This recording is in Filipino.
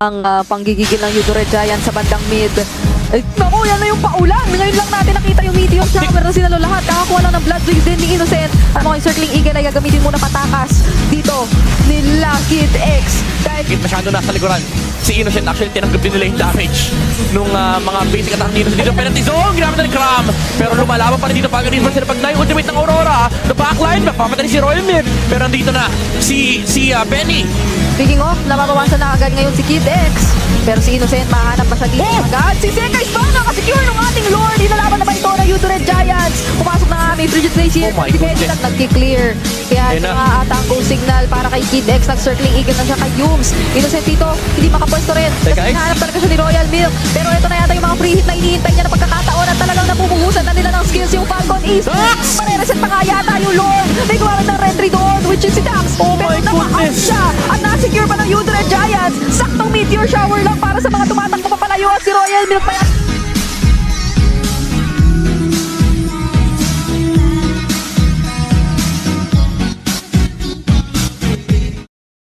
ang panggigigil ng Yudore Giants sa bandang mid. Ay, naku, yan na yung paulan. Ngayon lang natin nakita yung meteor shower na sinalo lahat. Nakakuha lang ng blood bleed din ni Innocent. At mga circling eagle ay gagamitin muna patakas dito nila Kid X. Dahil Masyado nasa likuran. Si Innocent actually tinanggap din nila yung damage nung mga basic attack dito. Dito penalty zone, ginamit na ni Cram. Pero lumalaban pa rin dito pag rin sila pag ultimate ng Aurora. The backline, mapamatay si Royal Mid. Pero nandito na si Benny. speaking of, nababawasan na agad ngayon si Kid X. Pero si Innocent, mahanap pa siya dito agad. Si Sekai's ba nakasecure ng ating Lord? Inalaban naman ito ng Yudore Giants. Pumasok na nga, may Frigid Blaze here. Oh my Si Benji goodness. nag-clear. Kaya Ayun na. nga ata ang go signal para kay Kid X. Nag-circling eagle na siya kay Yums. Innocent dito, hindi makapwesto rin. Kasi Guys. hinahanap talaga siya ni Royal Milk. Pero ito na yata yung mga free hit na hinihintay niya na pagkakataon at talagang napumuhusan na nila ng skills yung Falcon Esports. Marereset pa nga yata yung Lord. May gumamit ng Rentry doon, which is si Dax. Oh Pero my naka-out goodness. siya at na-secure pa ng Yudore Giants. Saktong meteor shower lang para sa mga tumatakbo papalayo at si Royal Milk pa yata